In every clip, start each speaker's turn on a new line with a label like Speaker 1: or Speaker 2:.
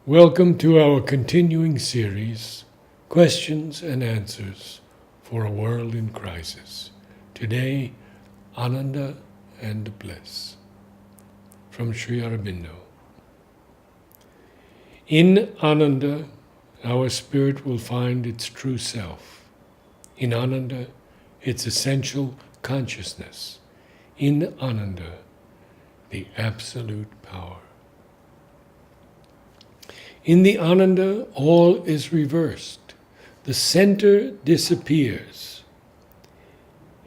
Speaker 1: Welcome to our continuing series, Questions and Answers for a World in Crisis. Today, Ananda and Bliss, from Sri Aurobindo. In Ananda, our spirit will find its true self. In Ananda, its essential consciousness. In Ananda, the absolute power. In the Ananda, all is reversed. The center disappears.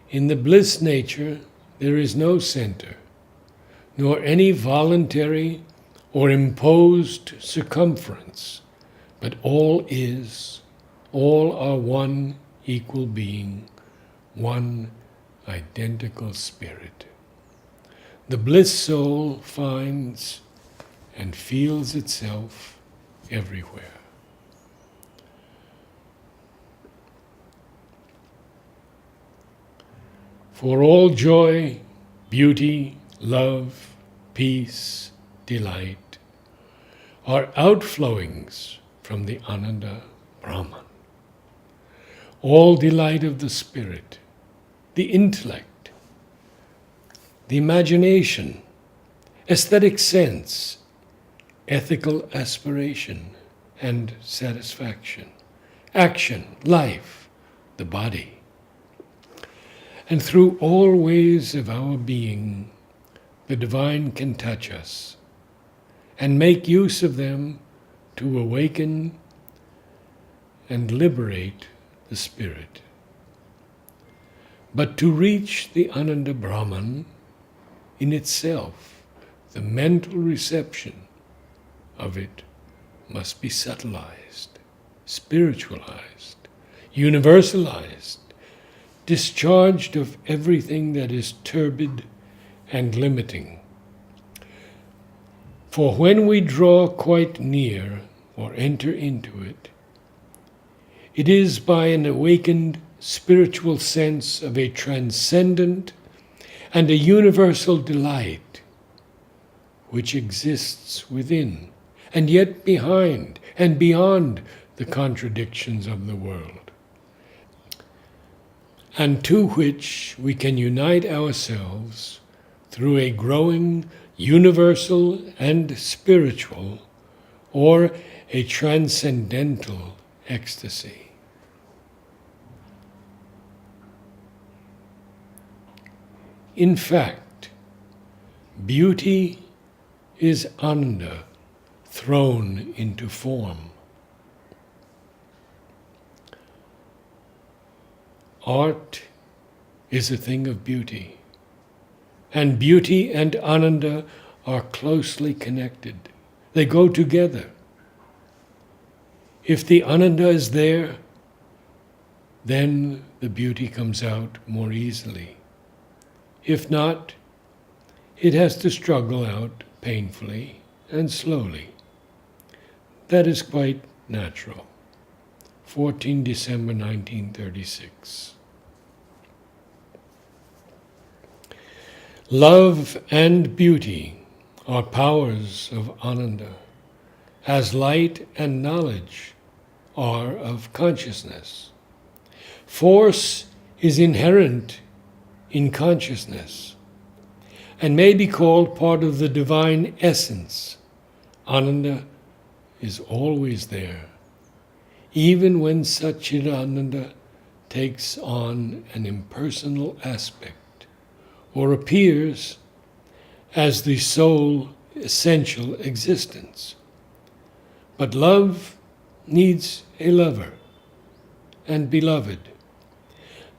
Speaker 1: In the bliss nature, there is no center, nor any voluntary or imposed circumference, but all is, all are one equal being, one identical spirit. The bliss soul finds and feels itself everywhere. For all joy, beauty, love, peace, delight are outflowings from the Ananda Brahman. All delight of the spirit, the intellect, the imagination, aesthetic sense, ethical aspiration and satisfaction, action, life, the body. And through all ways of our being, the divine can touch us and make use of them to awaken and liberate the spirit. But to reach the Ananda Brahman in itself, the mental reception of it must be subtilized, spiritualized, universalized, discharged of everything that is turbid and limiting. For when we draw quite near or enter into it, it is by an awakened spiritual sense of a transcendent and a universal delight which exists within and yet behind and beyond the contradictions of the world, and to which we can unite ourselves through a growing universal and spiritual or a transcendental ecstasy. In fact, beauty is Ananda thrown into form. Art is a thing of beauty, and beauty and Ananda are closely connected. They go together. If the Ananda is there, then the beauty comes out more easily. If not, it has to struggle out painfully and slowly. That is quite natural. 14 December 1936. Love and beauty are powers of Ananda, as light and knowledge are of consciousness. Force is inherent in consciousness and may be called part of the divine essence. Ananda is always there, even when Satchidananda takes on an impersonal aspect or appears as the sole essential existence. But love needs a lover and beloved.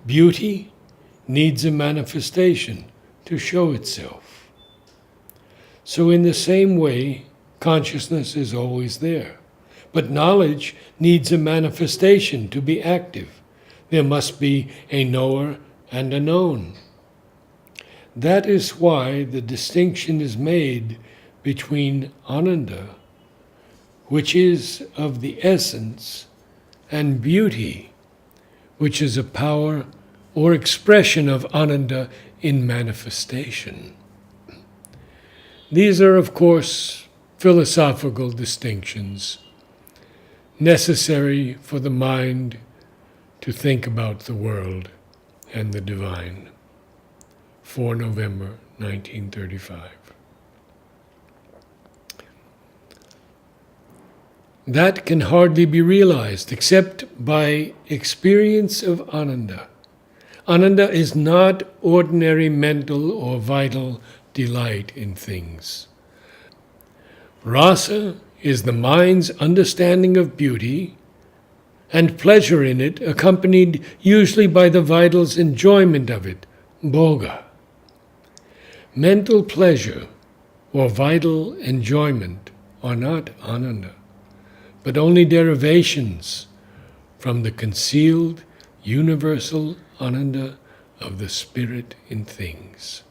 Speaker 1: Beauty needs a manifestation to show itself. So in the same way, consciousness is always there. But knowledge needs a manifestation to be active. There must be a knower and a known. That is why the distinction is made between Ananda, which is of the essence, and beauty, which is a power or expression of Ananda in manifestation. These are, of course, philosophical distinctions necessary for the mind to think about the world and the divine. 4 November 1935. That can hardly be realized except by experience of Ananda. Ananda is not ordinary mental or vital delight in things. Rasa is the mind's understanding of beauty and pleasure in it, accompanied usually by the vital's enjoyment of it, bhoga. Mental pleasure or vital enjoyment are not Ananda, but only derivations from the concealed universal Ananda of the spirit in things.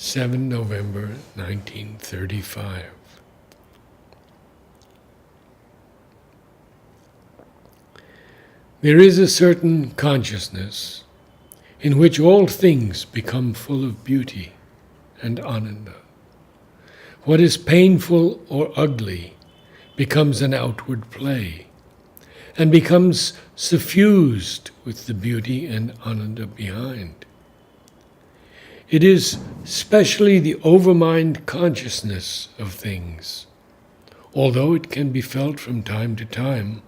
Speaker 1: 7 November 1935. There is a certain consciousness in which all things become full of beauty and Ananda. What is painful or ugly becomes an outward play and becomes suffused with the beauty and Ananda behind. It is specially the overmind consciousness of things, although it can be felt from time to time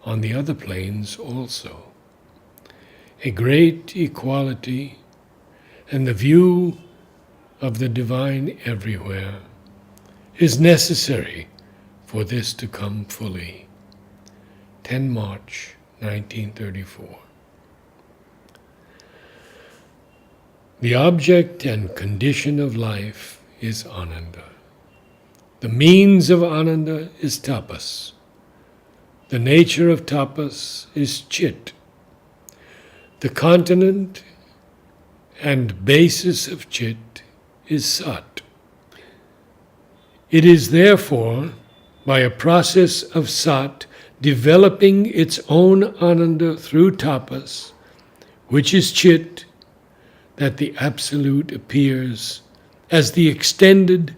Speaker 1: on the other planes also. A great equality and the view of the divine everywhere is necessary for this to come fully. 10 March 1934. The object and condition of life is Ananda. The means of Ananda is tapas. The nature of tapas is chit. The continent and basis of chit is sat. It is therefore, by a process of sat, developing its own Ananda through tapas, which is chit, that the Absolute appears as the extended,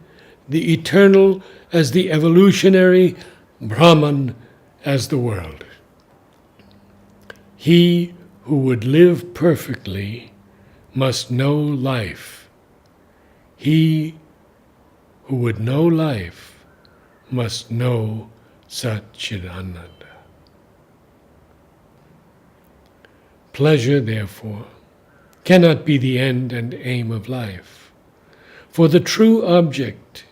Speaker 1: the eternal as the evolutionary, Brahman as the world. He who would live perfectly must know life. He who would know life must know Satchidananda. Pleasure, therefore, cannot be the end and aim of life, for the true object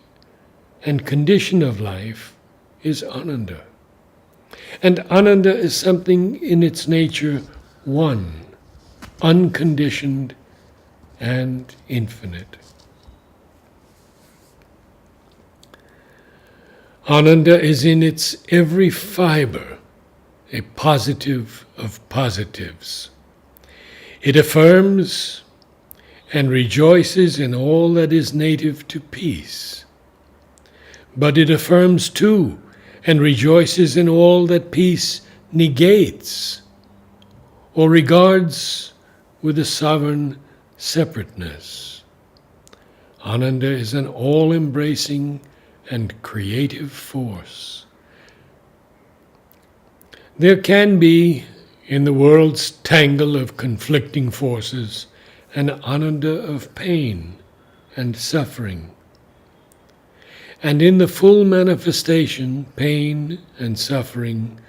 Speaker 1: and condition of life is Ananda. And Ananda is something in its nature one, unconditioned and infinite. Ananda is in its every fiber a positive of positives. It affirms and rejoices in all that is native to peace. But it affirms too and rejoices in all that peace negates or regards with a sovereign separateness. Ananda is an all-embracing and creative force. There can be, in the world's tangle of conflicting forces, an Ananda of pain and suffering. And in the full manifestation, pain and suffering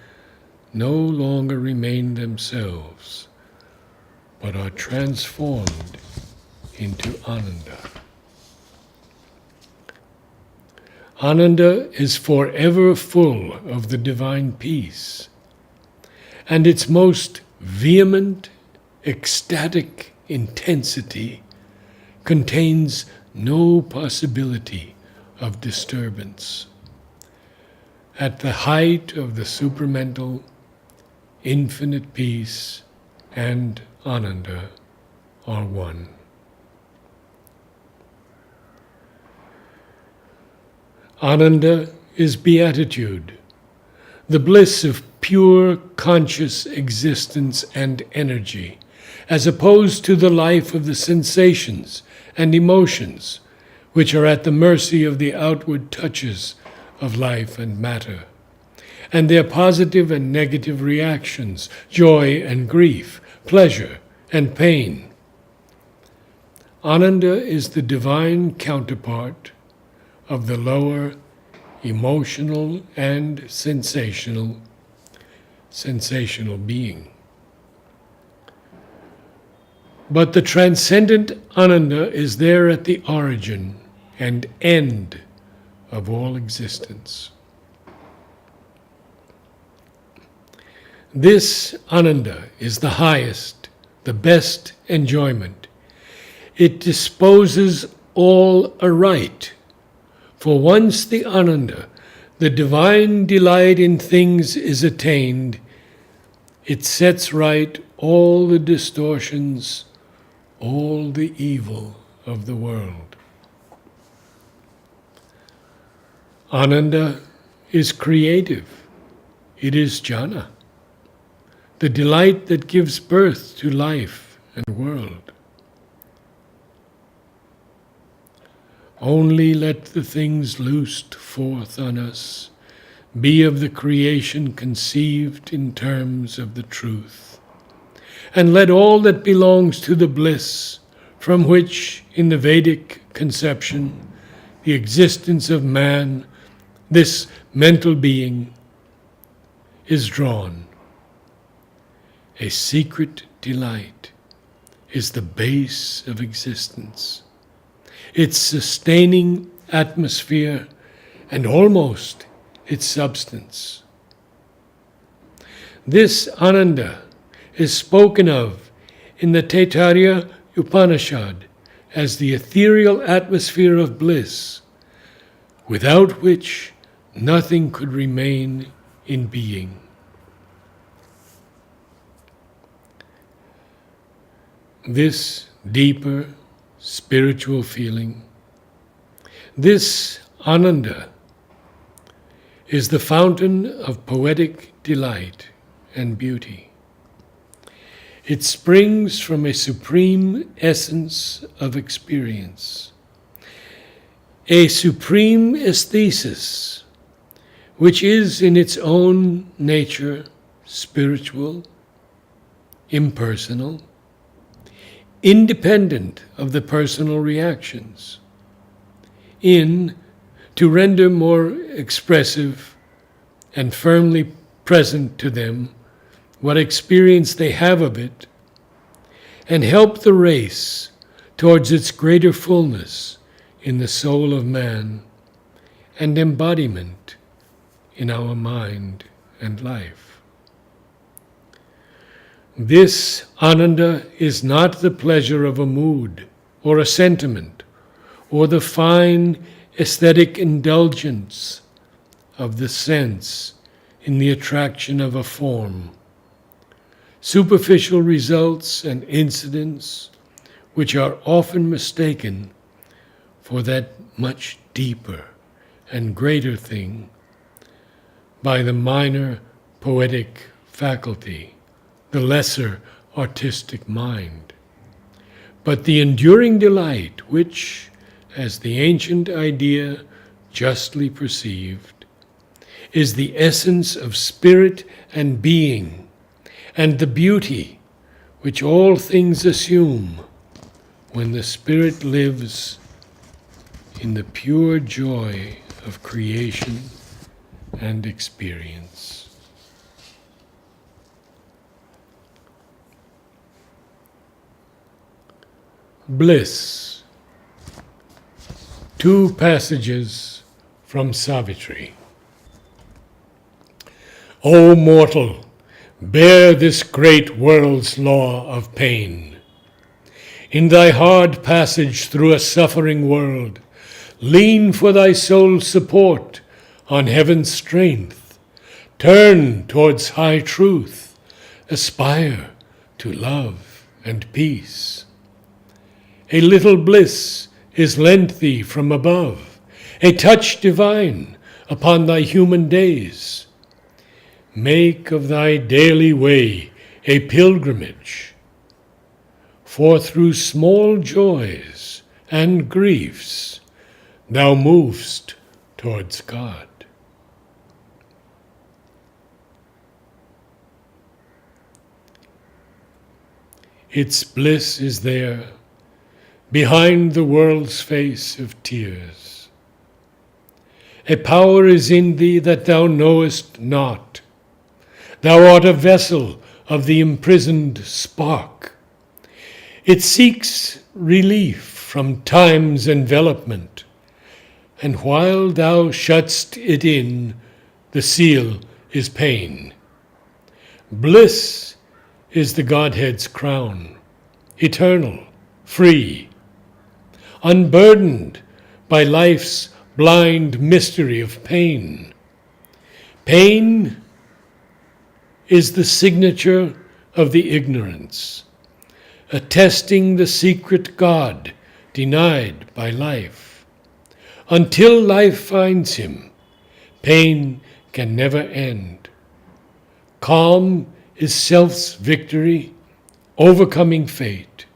Speaker 1: no longer remain themselves, but are transformed into Ananda. Ananda is forever full of the divine peace, and its most vehement, ecstatic intensity contains no possibility of disturbance. At the height of the supramental, infinite peace and Ananda are one. Ananda is beatitude, the bliss of pure conscious existence and energy, as opposed to the life of the sensations and emotions, which are at the mercy of the outward touches of life and matter, and their positive and negative reactions, joy and grief, pleasure and pain. Ananda is the divine counterpart of the lower emotional and sensational being. But the transcendent Ananda is there at the origin and end of all existence. This Ananda is the highest, the best enjoyment. It disposes all aright. For once the Ananda, the divine delight in things, is attained, it sets right all the distortions, all the evil of the world. Ananda is creative. It is jhana, the delight that gives birth to life and world. Only let the things loosed forth on us be of the creation conceived in terms of the truth. And let all that belongs to the bliss, from which, in the Vedic conception, the existence of man, this mental being, is drawn. A secret delight is the base of existence, its sustaining atmosphere, and almost its substance. This Ananda is spoken of in the Taittiriya Upanishad as the ethereal atmosphere of bliss, without which nothing could remain in being. This deeper spiritual feeling, this Ananda, is the fountain of poetic delight and beauty. It springs from a supreme essence of experience, a supreme aesthesis, which is in its own nature spiritual, impersonal, independent of the personal reactions, to render more expressive and firmly present to them what experience they have of it, and help the race towards its greater fullness in the soul of man and embodiment in our mind and life. This Ananda is not the pleasure of a mood or a sentiment or the fine aesthetic indulgence of the sense in the attraction of a form, superficial results and incidents which are often mistaken for that much deeper and greater thing by the minor poetic faculty, the lesser artistic mind. But the enduring delight which, as the ancient idea justly perceived, is the essence of spirit and being, and the beauty which all things assume when the spirit lives in the pure joy of creation and experience. Bliss. 2 passages from Savitri. O mortal, bear this great world's law of pain. In thy hard passage through a suffering world, lean for thy soul's support on heaven's strength. Turn towards high truth. Aspire to love and peace. A little bliss is lent thee from above, a touch divine upon thy human days. Make of thy daily way a pilgrimage, for through small joys and griefs thou movest towards God. Its bliss is there, behind the world's face of tears. A power is in thee that thou knowest not. Thou art a vessel of the imprisoned spark. It seeks relief from time's envelopment, and while thou shut'st it in, the seal is pain. Bliss is the Godhead's crown, eternal, free, unburdened by life's blind mystery of pain. Pain is the signature of the ignorance, attesting the secret God denied by life. Until life finds him, pain can never end. Calm is self's victory, overcoming fate.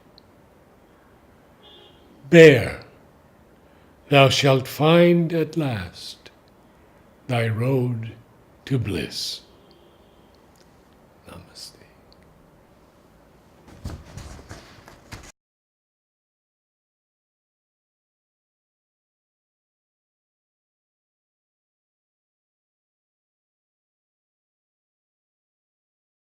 Speaker 1: Bear, thou shalt find at last thy road to bliss. Namaste.